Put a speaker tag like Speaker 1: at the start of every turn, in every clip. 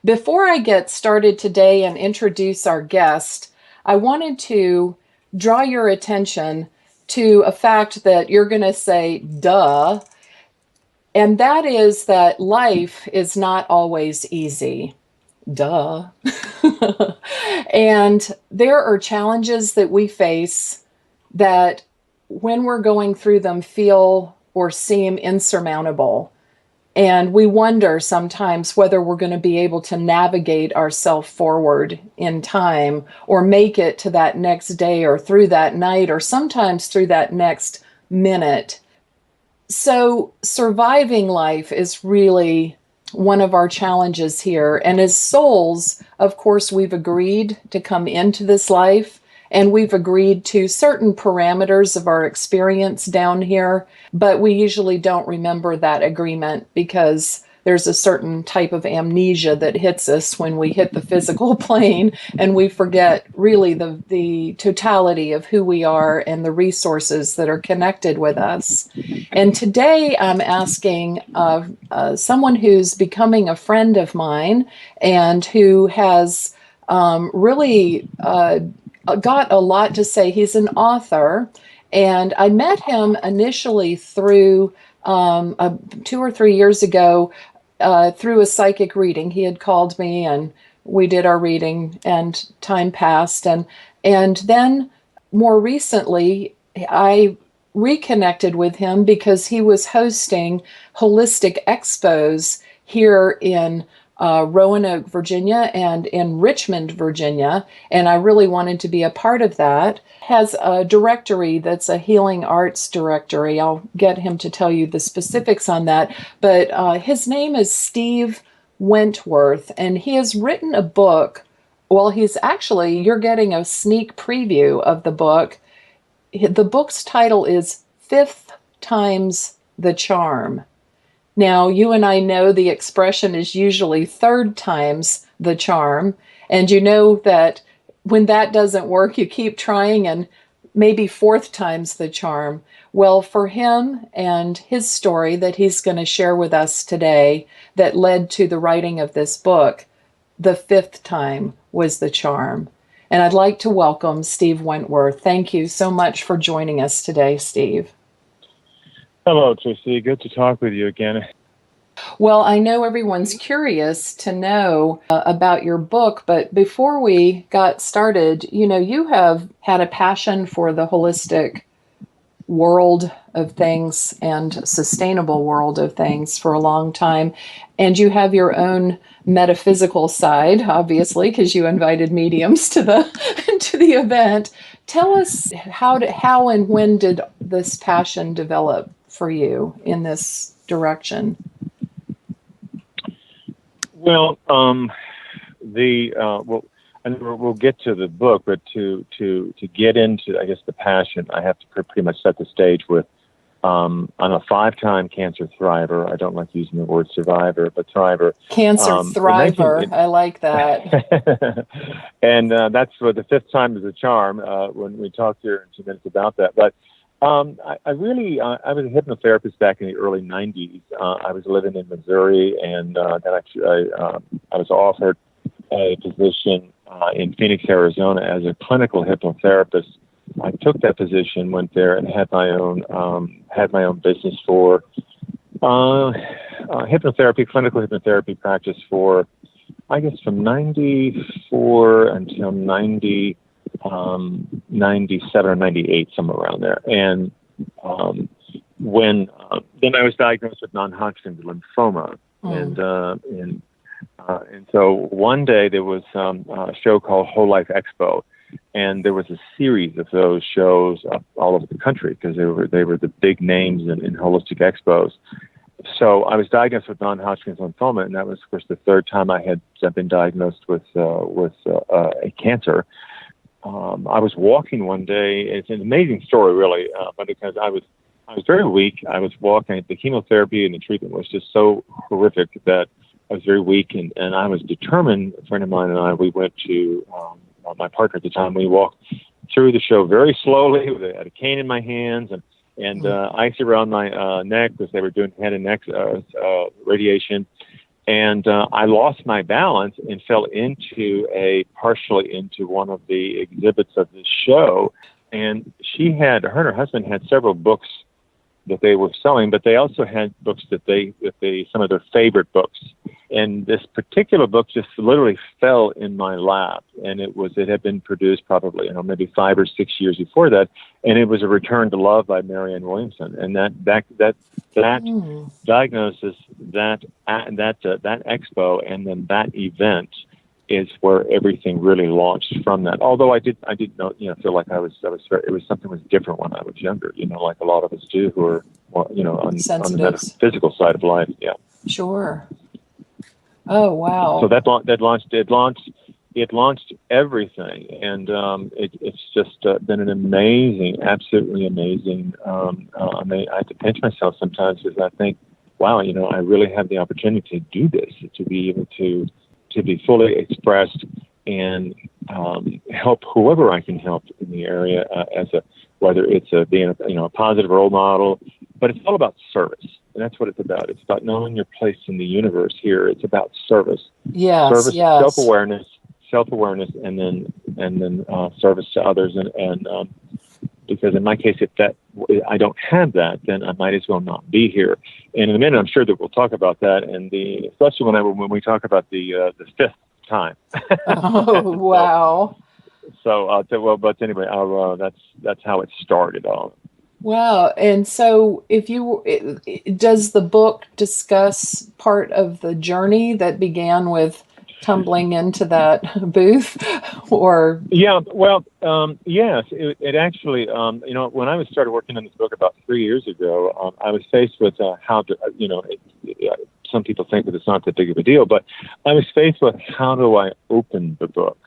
Speaker 1: Before I get started today and introduce our guest, I wanted to draw your attention to a fact that you're going to say, duh, and that is that life is not always easy. Duh. And there are challenges that we face that, when we're going through them, feel or seem insurmountable. And we wonder sometimes whether we're going to be able to navigate ourselves forward in time or make it to that next day or through that night or sometimes through that next minute. So surviving life is really one of our challenges here. And as souls, of course, we've agreed to come into this life, and we've agreed to certain parameters of our experience down here, but we usually don't remember that agreement because there's a certain type of amnesia that hits us when we hit the physical plane, and we forget really the totality of who we are and the resources that are connected with us. And today I'm asking someone who's becoming a friend of mine and who has really got a lot to say. He's an author, and I met him initially through 2 or 3 years ago through a psychic reading. He had called me and we did our reading, and time passed. And then more recently, I reconnected with him because he was hosting holistic expos here in Roanoke, Virginia, and in Richmond, Virginia, and I really wanted to be a part of that. Has a directory that's a healing arts directory. I'll get him to tell you the specifics on that, but his name is Steve Wentworth, and he has written a book. Well, you're getting a sneak preview of the book. The book's title is Fifth Time's the Charm. Now, you and I know the expression is usually third time's the charm, and you know that when that doesn't work, you keep trying, and maybe fourth time's the charm. Well, for him and his story that he's going to share with us today that led to the writing of this book, the fifth time was the charm. And I'd like to welcome Steve Wentworth. Thank you so much for joining us today, Steve.
Speaker 2: Hello, Tracey. Good to talk with you again.
Speaker 1: Well, I know everyone's curious to know about your book, but before we got started, you have had a passion for the holistic world of things and sustainable world of things for a long time. And you have your own metaphysical side, obviously, because you invited mediums to the to the event. Tell us how and when did this passion develop for you in this direction?
Speaker 2: Well, and we'll get to the book, but to get into, I guess, the passion, I have to pretty much set the stage with, I'm a 5-time cancer thriver. I don't like using the word survivor, but thriver.
Speaker 1: Cancer thriver. I like that.
Speaker 2: And that's what the fifth time is a charm, when we talk here in 2 minutes about that. But I was a hypnotherapist back in the early 90s. I was living in Missouri, and then I was offered a position in Phoenix, Arizona as a clinical hypnotherapist. I took that position, went there, and had my own business for hypnotherapy, clinical hypnotherapy practice for, I guess, from 94 until 97 or 98, somewhere around there. And then I was diagnosed with non-Hodgkin's lymphoma, and so one day there was a show called Whole Life Expo, and there was a series of those shows all over the country because they were the big names in holistic expos. So I was diagnosed with non-Hodgkin's lymphoma, and that was, of course, the third time I had been diagnosed with a cancer. I was walking one day. It's an amazing story, really, but because I was very weak. I was walking. The chemotherapy and the treatment was just so horrific that I was very weak, and I was determined. A friend of mine and I, we went to my partner at the time. We walked through the show very slowly. I had a cane in my hands and ice around my neck because they were doing head and neck radiation. And I lost my balance and fell partially into one of the exhibits of this show. And her and her husband had several books that they were selling, but they also had books that some of their favorite books. And this particular book just literally fell in my lap. And it had been produced probably, maybe 5 or 6 years before that. And it was A Return to Love by Marianne Williamson. And that diagnosis, that expo, and then that event is where everything really launched from that. Although I did know, feel like it was something was different when I was younger, like a lot of us do who are, on the metaphysical side of life. Yeah.
Speaker 1: Sure. Oh, wow.
Speaker 2: So it launched everything. And, it's just been an amazing, absolutely amazing, I have to pinch myself sometimes because I think, wow, I really have the opportunity to do this, to be able to be fully expressed and help whoever I can help in the area, whether it's being a positive role model, but it's all about service, and that's what it's about. It's about knowing your place in the universe. Here, it's about service.
Speaker 1: Yes,
Speaker 2: service,
Speaker 1: yes.
Speaker 2: self-awareness, and then service to others, and because in my case, if I don't have that, then I might as well not be here. And in a minute, I'm sure that we'll talk about that, and especially when we talk about the fifth time.
Speaker 1: Oh, wow!
Speaker 2: But anyway, that's how it started all.
Speaker 1: Wow! And so, does the book discuss part of the journey that began with tumbling into that booth, or?
Speaker 2: Yeah, well, yes, it actually, when I started working on this book about 3 years ago, I was faced with how to, some people think that it's not that big of a deal, but I was faced with how do I open the book?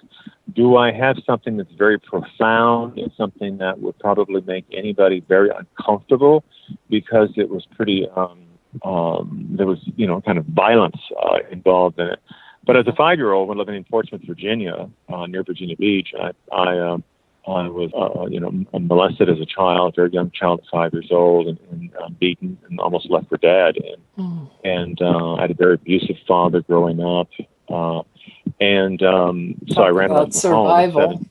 Speaker 2: Do I have something that's very profound and something that would probably make anybody very uncomfortable because it was pretty, there was, kind of violence involved in it. But as a 5-year-old, when living in Portsmouth, Virginia, near Virginia Beach, I was, molested as a child, very young child at 5 years old, and beaten and almost left for dead. And I had a very abusive father growing up. So I ran away from home.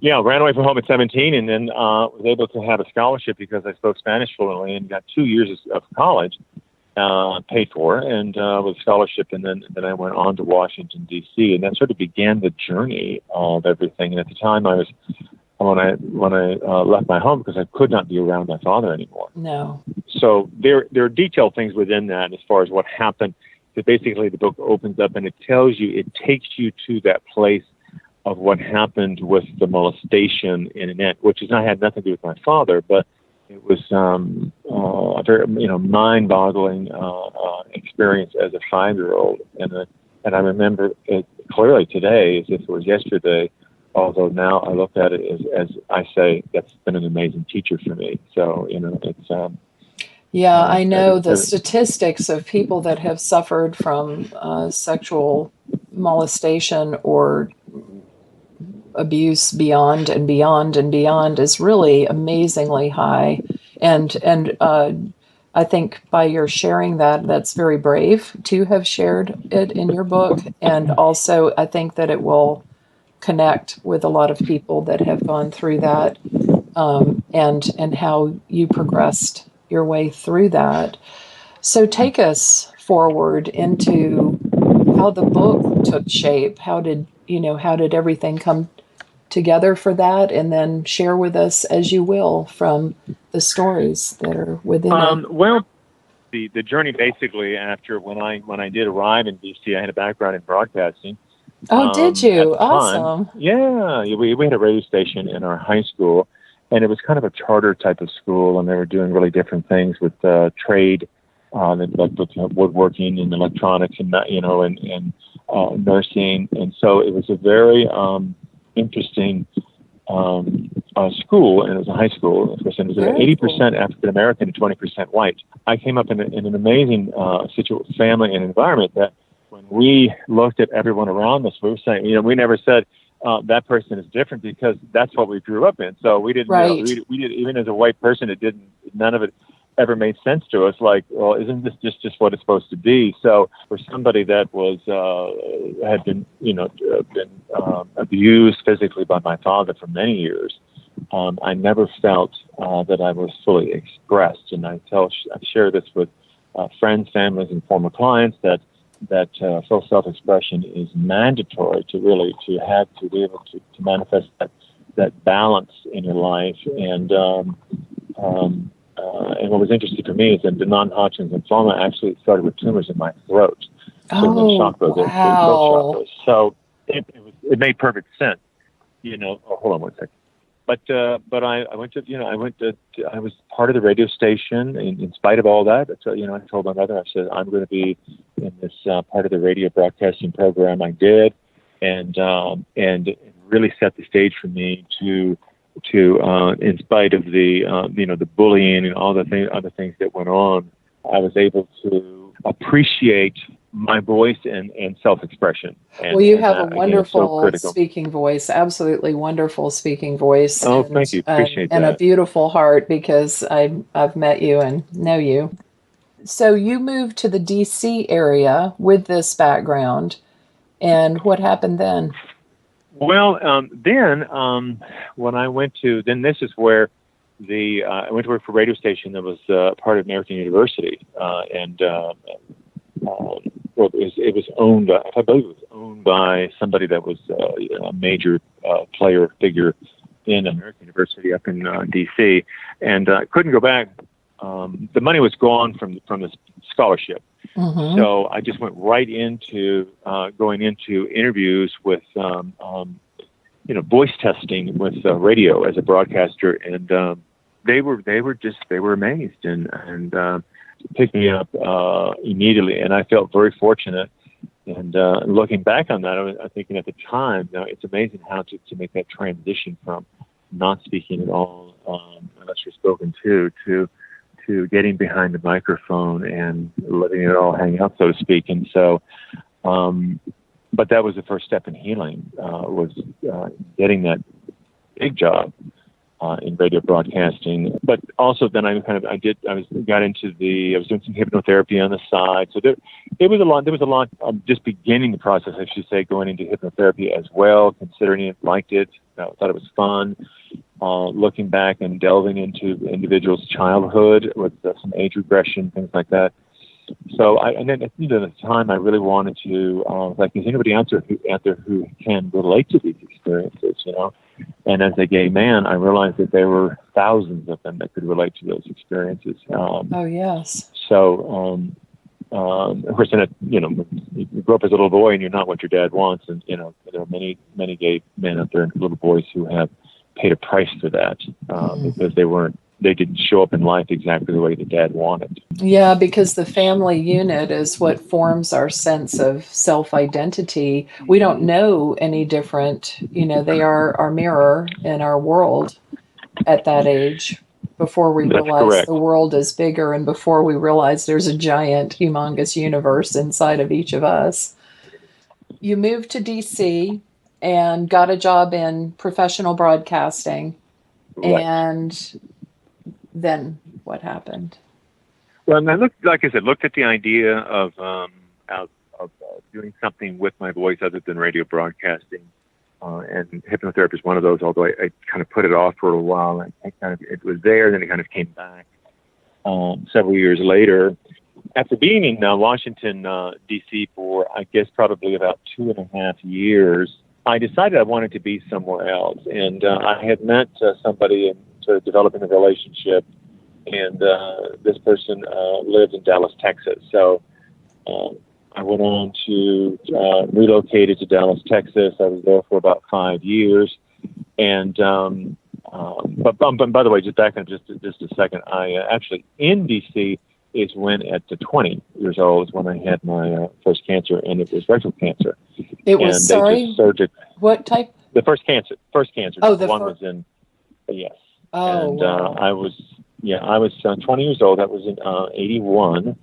Speaker 2: Yeah, ran away from home at 17, and then was able to have a scholarship because I spoke Spanish fluently and got 2 years of college. Paid for, and with a scholarship, and then I went on to Washington D.C. and that sort of began the journey of everything. And at the time, I was when I left my home because I could not be around my father anymore.
Speaker 1: No.
Speaker 2: So there are detailed things within that as far as what happened. That basically the book opens up and it takes you to that place of what happened with the molestation in an end, which had nothing to do with my father, but it was a very, mind-boggling experience as a 5-year-old, and I remember it clearly today as if it was yesterday. Although now I look at it as I say, that's been an amazing teacher for me. So it's.
Speaker 1: Yeah, I know the statistics of people that have suffered from sexual molestation or abuse beyond and beyond and beyond is really amazingly high, and I think by your sharing that's very brave to have shared it in your book, and also I think that it will connect with a lot of people that have gone through that, and how you progressed your way through that. So take us forward into how the book took shape. How did everything come together for that, and then share with us as you will from the stories that are within it.
Speaker 2: Well, the journey basically after when I did arrive in DC, I had a background in broadcasting.
Speaker 1: Oh, did you? Awesome.
Speaker 2: Yeah, we had a radio station in our high school, and it was kind of a charter type of school, and they were doing really different things with trade, like woodworking and electronics, and and nursing, and so it was a very interesting school, and it was a high school. It was 80% African American and 20% white. I came up in an amazing family and environment that when we looked at everyone around us, we were saying, we never said that person is different because that's what we grew up in. So we didn't, we did, even as a white person, none of it. ever made sense to us. Like, well, isn't this just what it's supposed to be? So for somebody that was had been abused physically by my father for many years, I never felt that I was fully expressed. And I share this with friends, families, and former clients that full self-expression is mandatory to be able to manifest that balance in your life. And what was interesting for me is that the non-Hodgkin's lymphoma actually started with tumors in my throat, so the chakra, the throat chakra. So it made perfect sense, hold on one second. But I went to I was part of the radio station in spite of all that. So, I told my mother, I said, I'm going to be in this part of the radio broadcasting program. I did. And it really set the stage for me to in spite of the, the bullying and all the other things that went on, I was able to appreciate my voice and self-expression.
Speaker 1: Well, you have a wonderful speaking voice, absolutely wonderful speaking voice.
Speaker 2: Oh, thank you. Appreciate that.
Speaker 1: And a beautiful heart, because I've met you and know you. So you moved to the DC area with this background, and what happened then?
Speaker 2: Well, then when I went to, then this is where I went to work for a radio station that was part of American University, it was owned, I believe it was owned by somebody that was a major figure in American University up in D.C., and I couldn't go back. The money was gone from the scholarship. Mm-hmm. So I just went right into going into interviews with, voice testing with radio as a broadcaster, and they were amazed and picked me up immediately, and I felt very fortunate. And looking back on that, I'm thinking at the time, it's amazing how to make that transition from not speaking at all, unless you're spoken to getting behind the microphone and letting it all hang out, so to speak. And so, but that was the first step in healing, was getting that big job in radio broadcasting. But also then I was doing some hypnotherapy on the side. So there was a lot of just beginning the process, I should say, going into hypnotherapy as well, considering it, liked it, thought it was fun. Looking back and delving into the individual's childhood with some age regression, things like that. So then at the time I really wanted to, is anybody out there who can relate to these experiences, And as a gay man, I realized that there were thousands of them that could relate to those experiences.
Speaker 1: Oh, yes.
Speaker 2: So, of course, you grow up as a little boy and you're not what your dad wants. And, there are many, many gay men out there and little boys who have paid a price for that because they didn't show up in life exactly the way the dad wanted.
Speaker 1: Yeah, because the family unit is what forms our sense of self-identity. We don't know any different. They are our mirror in our world at that age, before we realize the world is bigger and before we realize there's a giant, humongous universe inside of each of us. You moved to DC and got a job in professional broadcasting.
Speaker 2: Right.
Speaker 1: And then what happened?
Speaker 2: Well, I looked at the idea of doing something with my voice other than radio broadcasting, and hypnotherapy is one of those. Although I kind of put it off for a while, and it was there, then it kind of came back several years later. After being in Washington, D.C. for I guess probably about 2.5 years, I decided I wanted to be somewhere else, and I had met somebody and sort of developing a relationship, and this person lived in Dallas, Texas. So I went on to relocated to Dallas, Texas. I was there for about 5 years, and but by the way, just back in just a second, I actually in D.C. is when at 20 years old is when I had my first cancer, and it was rectal cancer.
Speaker 1: It was, sorry? What type?
Speaker 2: The first cancer.
Speaker 1: Oh,
Speaker 2: the one was in, yes.
Speaker 1: Oh,
Speaker 2: and
Speaker 1: wow.
Speaker 2: I was 20 years old. That was in 81.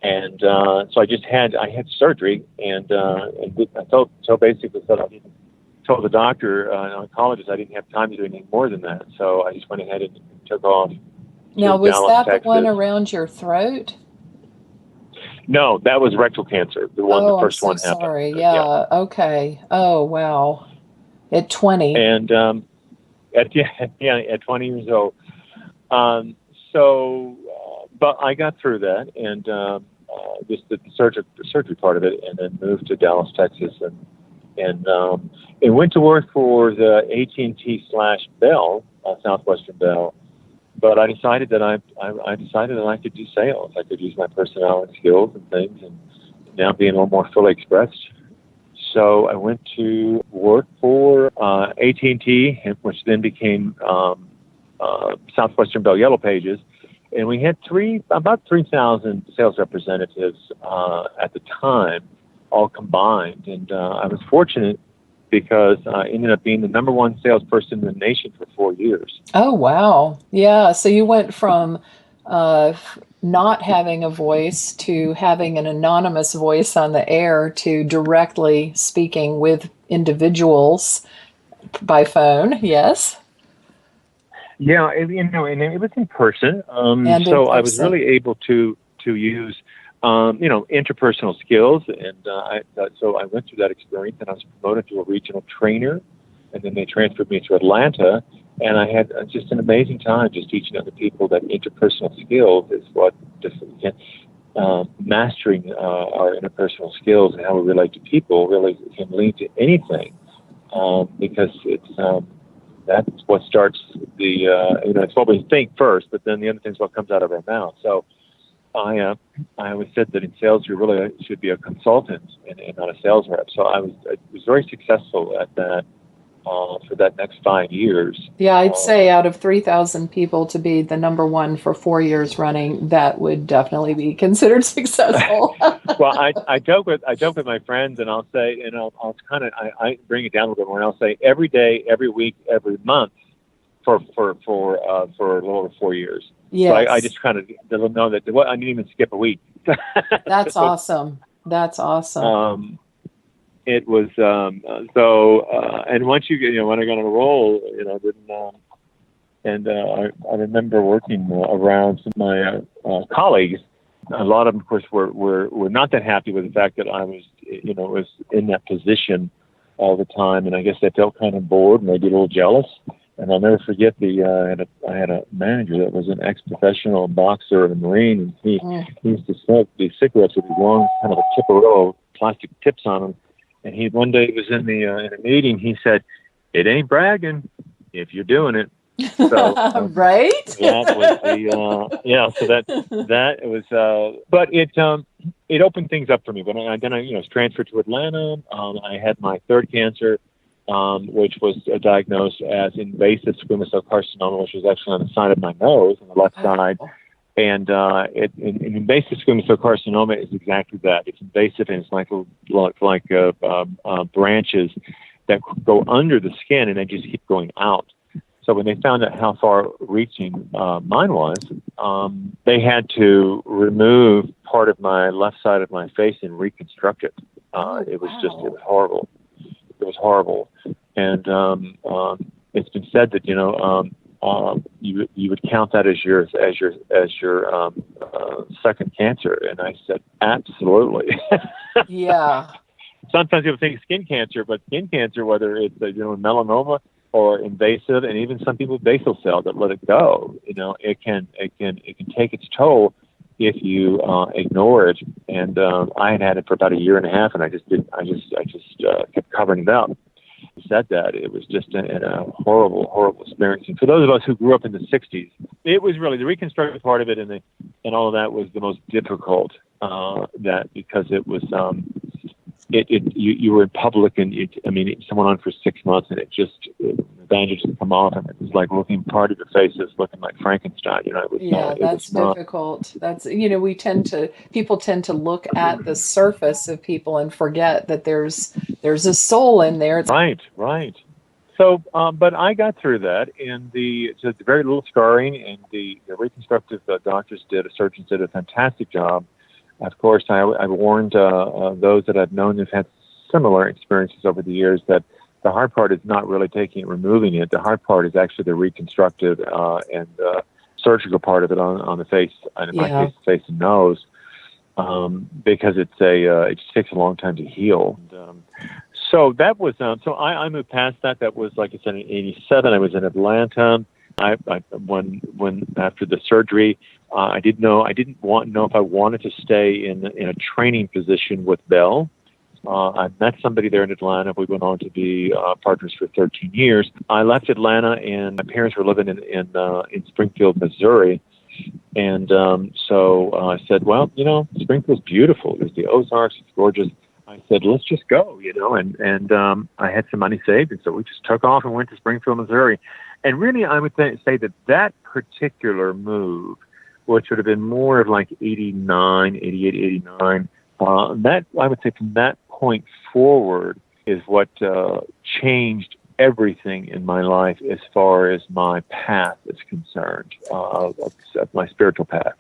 Speaker 2: And so I had surgery, and I told the doctor, an oncologist, I didn't have time to do anything more than that. So I just went ahead and took off
Speaker 1: Now, was
Speaker 2: Dallas,
Speaker 1: that the one
Speaker 2: Texas.
Speaker 1: around your throat?
Speaker 2: No, that was rectal cancer. The
Speaker 1: Oh, I'm
Speaker 2: first
Speaker 1: so
Speaker 2: one happened.
Speaker 1: sorry.
Speaker 2: Yeah.
Speaker 1: Yeah. Okay. Oh, wow. At 20.
Speaker 2: And at 20 years old. Um, but I got through that, and just the surgery part of it, and then moved to Dallas, Texas, and went to work for the AT&T / Bell, Southwestern Bell. But I decided that I could do sales. I could use my personality skills and things, and now being a little more fully expressed. So I went to work for AT&T, which then became Southwestern Bell Yellow Pages, and we had about 3,000 sales representatives at the time, all combined. And I was fortunate because I ended up being the number one salesperson in the nation for 4 years.
Speaker 1: Oh, wow. Yeah. So you went from not having a voice to having an anonymous voice on the air to directly speaking with individuals by phone. Yes.
Speaker 2: Yeah, and it was in person.
Speaker 1: And in
Speaker 2: So I was
Speaker 1: person.
Speaker 2: really able to use, interpersonal skills, and so I went through that experience, and I was promoted to a regional trainer, and then they transferred me to Atlanta, and I had just an amazing time just teaching other people that interpersonal skills is what mastering our interpersonal skills and how we relate to people really can lead to anything, because that's what starts it's what we think first, but then the other thing's what comes out of our mouth. So I always said that in sales you really should be a consultant and not a sales rep. So I was very successful at that for that next 5 years.
Speaker 1: Yeah, I'd say out of 3,000 people to be the number one for 4 years running, that would definitely be considered successful.
Speaker 2: Well, I joke with my friends, and I'll say, and I'll kind of I bring it down a little bit more, and I'll say every day, every week, every month for a little over 4 years.
Speaker 1: Yes.
Speaker 2: So I just kind of know that I didn't even skip a week.
Speaker 1: That's awesome. That's awesome.
Speaker 2: It was and once when I got on a roll, I remember working around some of my colleagues. A lot of them, of course, were not that happy with the fact that I was in that position all the time, and I guess they felt kind of bored, maybe a little jealous. And I'll never forget I had a manager that was an ex-professional boxer and a Marine, and he used to smoke these cigarettes with these long, kind of a Tipperella plastic tips on them. And he one day was in a meeting. He said, "It ain't bragging if you're doing it." So
Speaker 1: right.
Speaker 2: That was So that was. But it opened things up for me. But then I was transferred to Atlanta. I had my third cancer, which was diagnosed as invasive squamous cell carcinoma, which was actually on the side of my nose, on the left side. And invasive squamous cell carcinoma is exactly that. It's invasive, and it's like branches that go under the skin, and they just keep going out. So when they found out how far-reaching mine was, they had to remove part of my left side of my face and reconstruct it. It was horrible. It was horrible, and it's been said that you would count that as your second cancer, and I said absolutely.
Speaker 1: Yeah.
Speaker 2: Sometimes people think skin cancer, but skin cancer, whether it's melanoma or invasive, and even some people basal cell that let it go, it can take its toll if you ignore it. And I had it for about a year and a half, and I just kept covering it up. Said that it was just a horrible experience. And for those of us who grew up in the 60s, it was really the reconstructive part of it, and all of that was the most difficult. Because it was you were in public, and someone on for 6 months, and the bandage would come off, and it was like looking part of your face is looking like Frankenstein.
Speaker 1: That's difficult. That's people tend to look at the surface of people and forget that there's a soul in there.
Speaker 2: Right. So, but I got through that, and it's very little scarring, and the reconstructive surgeons did a fantastic job. Of course, I warned those that I've known who've had similar experiences over the years that the hard part is not really removing it. The hard part is actually the reconstructive. surgical part of it on the face, and in my
Speaker 1: Yeah.
Speaker 2: case, face and nose, because it just takes a long time to heal. So that was, so I moved past that. That was, like I said, in '87. I was in Atlanta. When after the surgery, I didn't know if I wanted to stay in a training position with Bell. I met somebody there in Atlanta. We went on to be partners for 13 years. I left Atlanta, and my parents were living in Springfield, Missouri. And so I said, well, Springfield's beautiful. There's the Ozarks. It's gorgeous. I said, let's just go, and I had some money saved. And so we just took off and went to Springfield, Missouri. And really, I would say that particular move, which would have been more of like 88, 89, that I would say from that point forward is what changed everything in my life as far as my path is concerned, my spiritual path.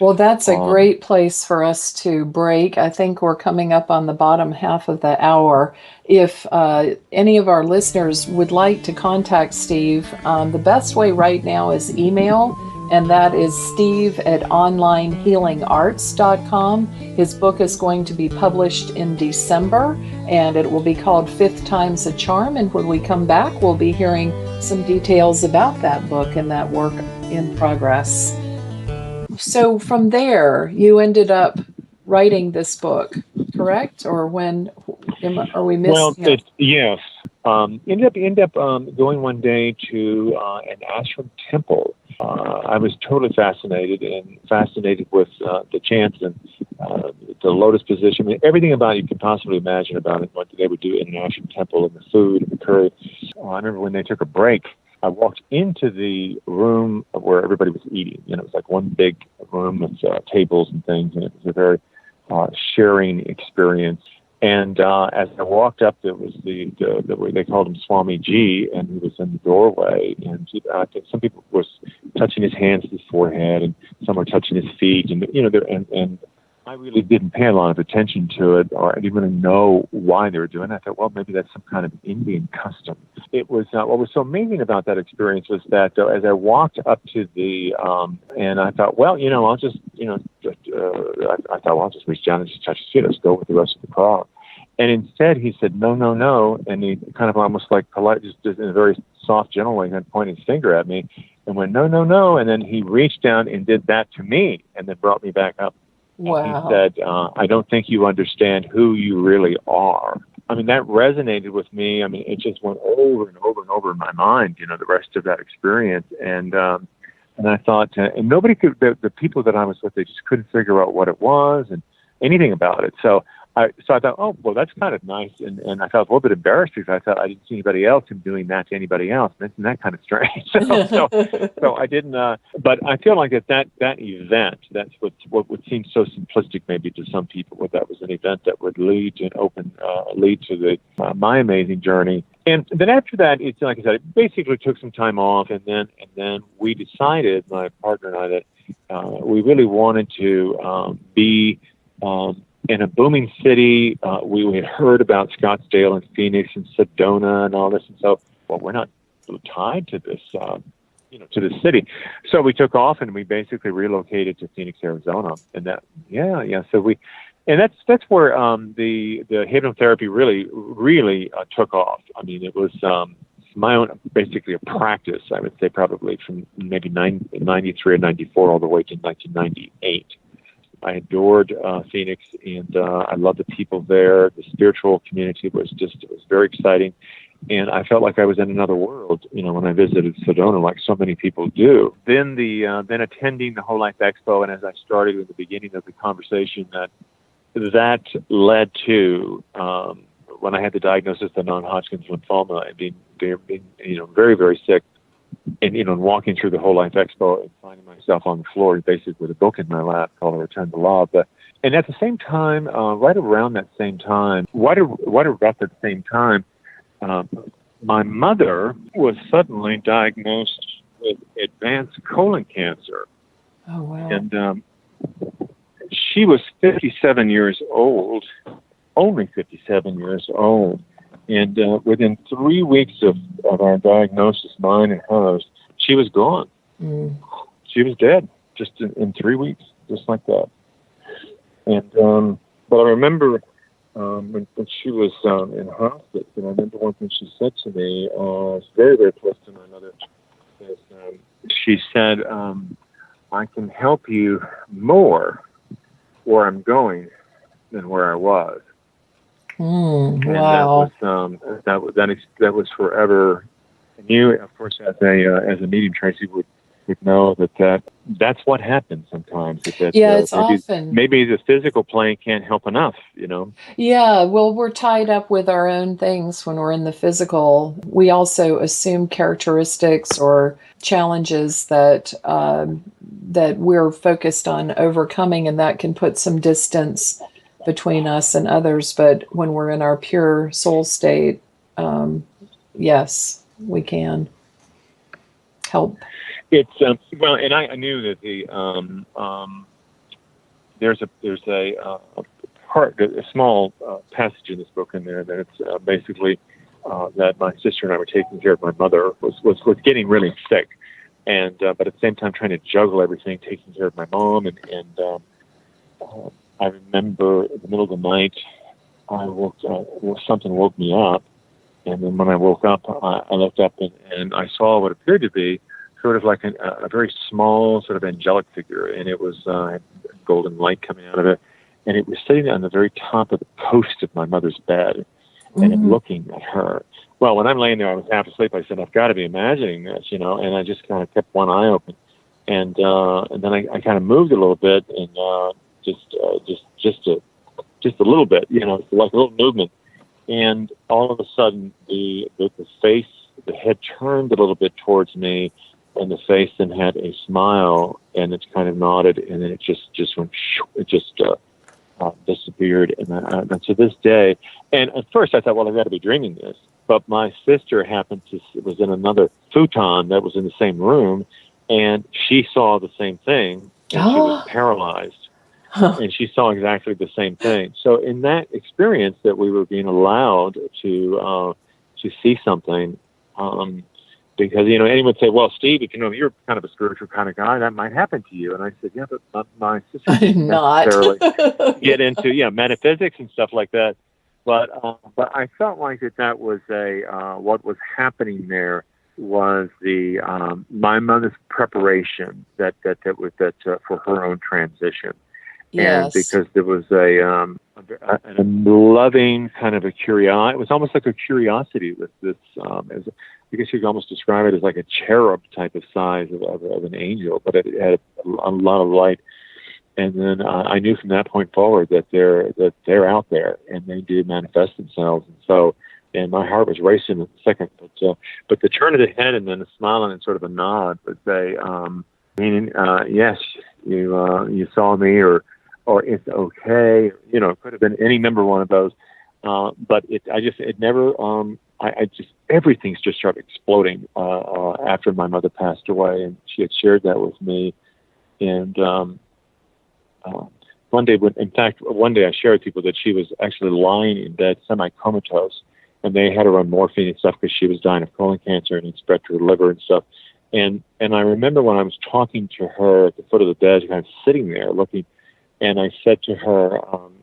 Speaker 1: Well, that's a great place for us to break. I think we're coming up on the bottom half of the hour. If any of our listeners would like to contact Steve, the best way right now is email, and that is steve@onlinehealingarts.com. His book is going to be published in December, and it will be called 5th Time's a Charm. And when we come back, we'll be hearing some details about that book and that work in progress. So from there, you ended up writing this book, correct? Or are we missing?
Speaker 2: Well, yes. Ended up going one day to an ashram temple. I was totally fascinated with the chants and the lotus position. I mean, everything about it you could possibly imagine about it, what they would do in an ashram temple, and the food and the curry. I remember when they took a break, I walked into the room where everybody was eating. It was like one big room with tables and things, and it was a very sharing experience. And as I walked up, there was the way they called him Swami G, and he was in the doorway. And I think some people was touching his hands to his forehead, and some were touching his feet. And and I really didn't pay a lot of attention to it, or I didn't really know why they were doing it. I thought, well, maybe that's some kind of Indian custom. It was what was so amazing about that experience was that as I walked up to the and I thought, well, I'll just I'll just reach down and just touch his feet. Let's go with the rest of the crowd. And instead, he said, no, and he kind of almost like polite, just in a very soft, gentle way, and pointed his finger at me, and went, no, and then he reached down and did that to me, and then brought me back up.
Speaker 1: Wow.
Speaker 2: He said, I don't think you understand who you really are. I mean, that resonated with me. I mean, it just went over and over and over in my mind, the rest of that experience. And I thought, and nobody could, the people that I was with, they just couldn't figure out what it was and anything about it. So I thought, oh, well, that's kind of nice. And I felt a little bit embarrassed because I thought I didn't see anybody else doing that to anybody else. Isn't that kind of strange? So I didn't, but I feel like that event, that's what would seem so simplistic maybe to some people, but that was an event that would lead to my amazing journey. And then after that, it's like I said, it basically took some time off. And then we decided, my partner and I, that we really wanted to be, in a booming city. We had heard about Scottsdale and Phoenix and Sedona and all this. And so, well, we're not tied to this, to this city. So we took off and we basically relocated to Phoenix, Arizona. And So that's where the hypnotherapy really took off. I mean, it was my own, basically a practice, I would say, probably from maybe 93 or 94 all the way to 1998. I adored Phoenix, and I loved the people there. The spiritual community it was very exciting. And I felt like I was in another world, when I visited Sedona, like so many people do. Then then attending the Whole Life Expo, and as I started in the beginning of the conversation, that led to when I had the diagnosis of non-Hodgkin's lymphoma and being very, very sick. And, walking through the Whole Life Expo and finding myself on the floor, basically with a book in my lap called Return to Law. And at the same time, right around that same time, my mother was suddenly diagnosed with advanced colon cancer.
Speaker 1: Oh, wow.
Speaker 2: And she was 57 years old, only 57 years old. And within 3 weeks of our diagnosis, mine and hers, she was gone. she was dead just in 3 weeks, just like that. And but I remember when she was in hospice, and I remember one thing she said to me, it's very, very close to my mother, is, she said, I can help you more where I'm going than where I was. And
Speaker 1: wow.
Speaker 2: that was forever. And you, of course, as a medium, Tracy, would know that's what happens sometimes.
Speaker 1: Yeah, it's often.
Speaker 2: Maybe the physical plane can't help enough,
Speaker 1: Yeah, well, we're tied up with our own things when we're in the physical. We also assume characteristics or challenges that we're focused on overcoming, and that can put some distance between us and others. But when we're in our pure soul state, yes, we can help.
Speaker 2: It's well, and I knew that there's a small passage in this book in there that it's basically that my sister and I were taking care of my mother was getting really sick, and but at the same time trying to juggle everything, taking care of my mom, and I remember in the middle of the night something woke me up, and then when I woke up, I looked up and I saw what appeared to be sort of like a very small sort of angelic figure, and it was golden light coming out of it, and it was sitting on the very top of the post of my mother's bed, and looking at her. Well, when I'm laying there, I was half asleep. I said, I've got to be imagining this, and I just kind of kept one eye open, and then I kind of moved a little bit, and just a little bit, like a little movement, and all of a sudden the face, the head turned a little bit towards me. And the face then had a smile, and it kind of nodded, and then it just went, it just disappeared. And to this day, and at first I thought, well, I've got to be dreaming this. But my sister was in another futon that was in the same room, and she saw the same thing, and she was paralyzed, and she saw exactly the same thing. So in that experience that we were being allowed to see something, because, anyone would say, well, Steve, you're kind of a spiritual kind of guy, that might happen to you. And I said, yeah, but my sister didn't necessarily get into, metaphysics and stuff like that. But I felt like that was what was happening there was my mother's preparation that for her own transition.
Speaker 1: Yes.
Speaker 2: And because there was a loving kind of a curiosity, it was almost like a curiosity with this, I guess you could almost describe it as like a cherub type of size of an angel, but it had a lot of light. And then I knew from that point forward that they're out there and they do manifest themselves. And so, and my heart was racing in a second, but the turn of the head and then a smile and sort of a nod would say, meaning, yes, you saw me, or it's okay. It could have been any number one of those. But it never, everything's just started exploding, after my mother passed away, and she had shared that with me. And, one day I shared with people that she was actually lying in bed, semi-comatose, and they had her on morphine and stuff because she was dying of colon cancer and it spread to her liver and stuff. And I remember when I was talking to her at the foot of the bed, kind of sitting there looking, and I said to her,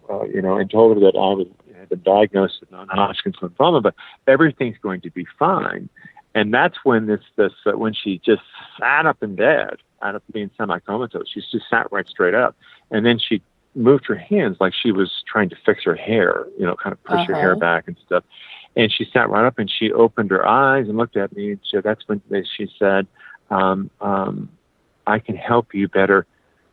Speaker 2: and told her that I had been diagnosed with non-Hodgkin's lymphoma, but everything's going to be fine. And that's when when she just sat up in bed, out of being semi-comatose, she just sat right straight up. And then she moved her hands like she was trying to fix her hair, kind of push her hair back and stuff. And she sat right up and she opened her eyes and looked at me. And so that's when she said, I can help you better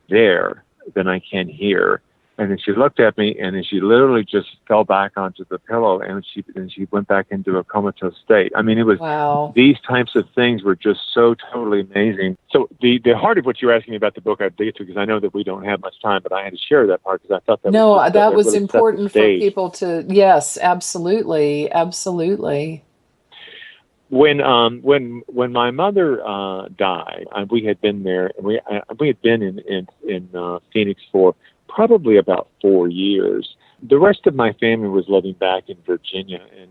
Speaker 2: there than I can here. And then she looked at me, and then she literally just fell back onto the pillow, and she went back into a comatose state. I mean, it was, wow. These types of things were just so totally amazing. So the heart of what you're asking me about the book, I'd get to, because I know that we don't have much time, but I had to share that part because I thought that was really
Speaker 1: important for people to. Yes, absolutely, absolutely.
Speaker 2: When my mother died, we had been there, and we had been in Phoenix for probably about 4 years. The rest of my family was living back in Virginia, and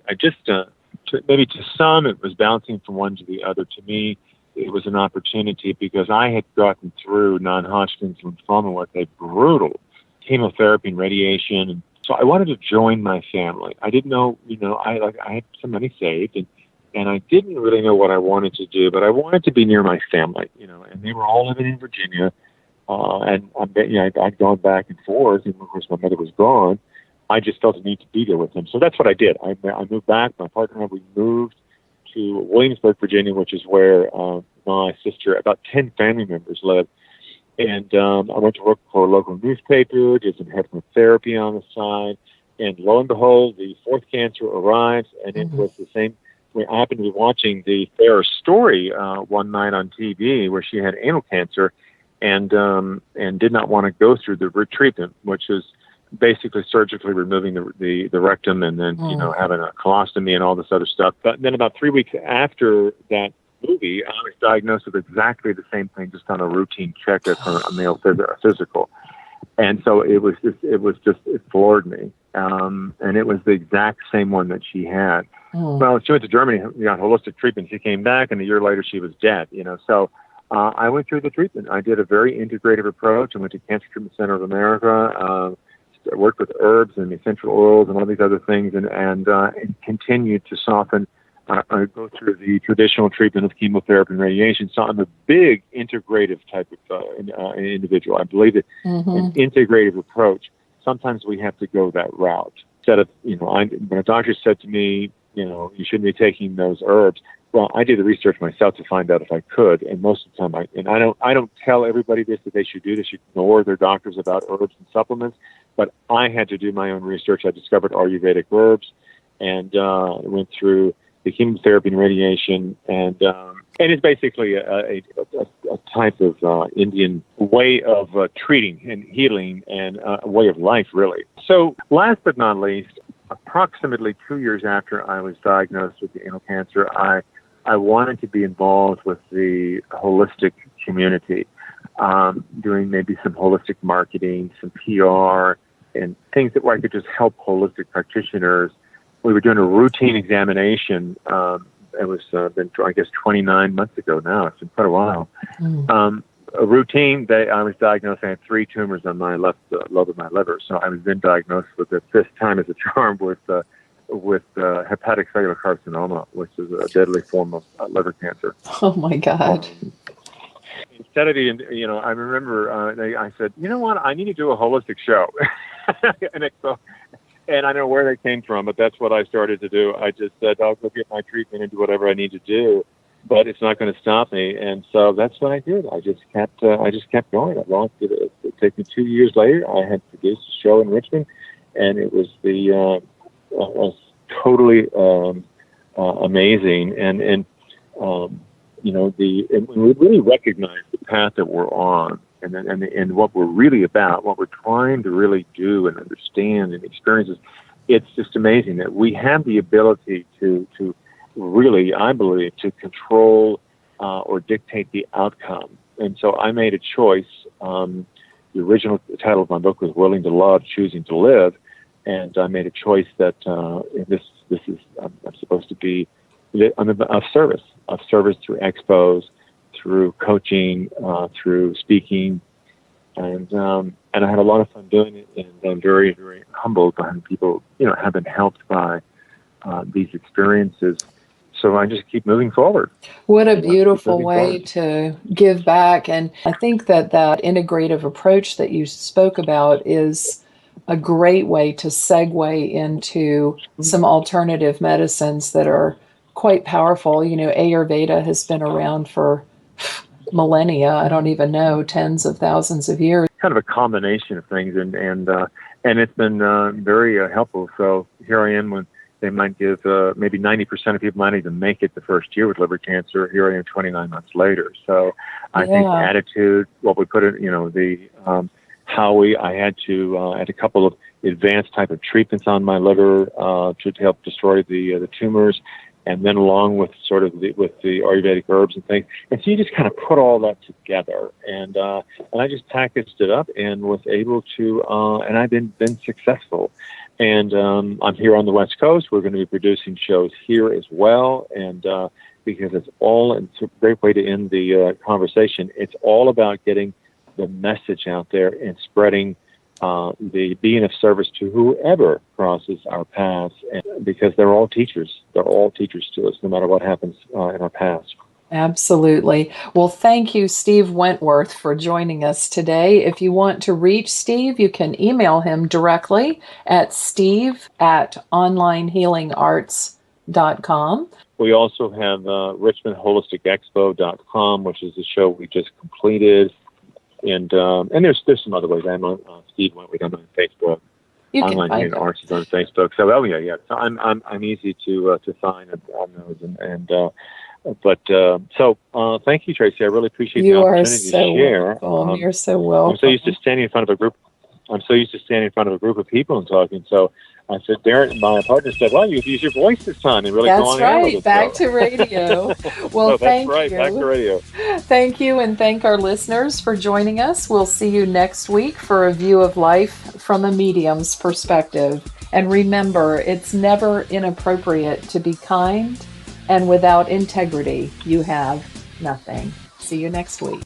Speaker 2: I just maybe to some it was bouncing from one to the other. To me, it was an opportunity because I had gotten through non-Hodgkin's lymphoma with a brutal chemotherapy and radiation. And so I wanted to join my family. I didn't know, I had some money saved, and I didn't really know what I wanted to do, but I wanted to be near my family, and they were all living in Virginia. And I'd gone back and forth, and of course my mother was gone. I just felt a need to be there with them. So that's what I did. I moved back. My partner and I, we moved to Williamsburg, Virginia, which is where my sister, about 10 family members live. And I went to work for a local newspaper, did some hypnotherapy on the side. And lo and behold, the fourth cancer arrives, and it was the same. I happened to be watching the Farrah story one night on TV where she had anal cancer and did not want to go through the treatment, which is basically surgically removing the rectum and then, having a colostomy and all this other stuff. But then about 3 weeks after that movie, I was diagnosed with exactly the same thing, just on a routine checkup for a male physical. And so it floored me. And it was the exact same one that she had. Well, she went to Germany, got holistic treatment. She came back, and a year later she was dead, So I went through the treatment. I did a very integrative approach. I went to Cancer Treatment Center of America. I worked with herbs and essential oils and all these other things, and continued to soften. I go through the traditional treatment of chemotherapy and radiation. So I'm a big integrative type of individual. I believe that an integrative approach, sometimes we have to go that route. Instead of, when a doctor said to me, you shouldn't be taking those herbs, well, I did the research myself to find out if I could, and most of the time I don't tell everybody this, that they should do this, should ignore their doctors about herbs and supplements, but I had to do my own research. I discovered Ayurvedic herbs, and went through the chemotherapy and radiation, and it's basically a type of Indian way of treating and healing, and a way of life, really. So last but not least, approximately 2 years after I was diagnosed with the anal cancer, I wanted to be involved with the holistic community, doing maybe some holistic marketing, some PR, and things that where I could just help holistic practitioners. We were doing a routine examination. It was been, I guess, 29 months ago now. It's been quite a while. A routine that I was diagnosed. I had 3 tumors on my left lobe of my liver. So I was then diagnosed with the 5th time as a charm with hepatic cellular carcinoma, which is a deadly form of liver cancer.
Speaker 1: Oh my God.
Speaker 2: Instead of I remember I said, you know what, I need to do a holistic show. And I don't know where that came from, but that's what I started to do. I just said, I'll go get my treatment and do whatever I need to do, but it's not going to stop me. And so that's what I did. I just kept going. I launched it. It took me 2 years later. I had produced a show in Richmond, and it was was totally amazing. And we really recognize the path that we're on, and what we're really about, what we're trying to really do and understand and experience. It's just amazing that we have the ability to really, I believe, to control or dictate the outcome. And so I made a choice. The original title of my book was Willing to Love, Choosing to Live. And I made a choice that this is I'm supposed to be of service through expos, through coaching, through speaking, and I had a lot of fun doing it. And I'm very, very humbled by how people have been helped by these experiences. So I just keep moving forward.
Speaker 1: What a beautiful way to give back. And I think that integrative approach that you spoke about is a great way to segue into some alternative medicines that are quite powerful. Ayurveda has been around for millennia. I don't even know, tens of thousands of years.
Speaker 2: Kind of a combination of things, and it's been very helpful. So here I am when they might give maybe 90% of people might even make it the first year with liver cancer. Here I am 29 months later. So I think attitude, what we put in, I had a couple of advanced type of treatments on my liver to help destroy the tumors, and then along with with the Ayurvedic herbs and things. And so you just kind of put all that together, and I just packaged it up and was able to, and I've been successful. And I'm here on the West Coast. We're going to be producing shows here as well. And because it's a great way to end the conversation. It's all about getting the message out there and spreading the being of service to whoever crosses our paths, and because they're all teachers. They're all teachers to us, no matter what happens in our past.
Speaker 1: Absolutely. Well, thank you, Steve Wentworth, for joining us today. If you want to reach Steve, you can email him directly at steve@onlinehealingarts.com.
Speaker 2: We also have richmondholisticexpo.com, which is the show we just completed. And there's some other ways. I'm on Steve Wentworth. I'm on Facebook.
Speaker 1: You can
Speaker 2: Online
Speaker 1: find
Speaker 2: Healing Arts is on Facebook. So yeah. So I'm easy to find on those thank you, Tracy. I really appreciate the opportunity to share.
Speaker 1: You're so welcome.
Speaker 2: I'm so used to standing in front of a group. Of people and talking. So I said, Darren, my partner said, "Well, you've used your voice this time and really
Speaker 1: That's
Speaker 2: gone
Speaker 1: right. Back to radio." Well, thank you.
Speaker 2: Back to radio.
Speaker 1: Thank you, and thank our listeners for joining us. We'll see you next week for a view of life from a medium's perspective. And remember, it's never inappropriate to be kind. And without integrity, you have nothing. See you next week.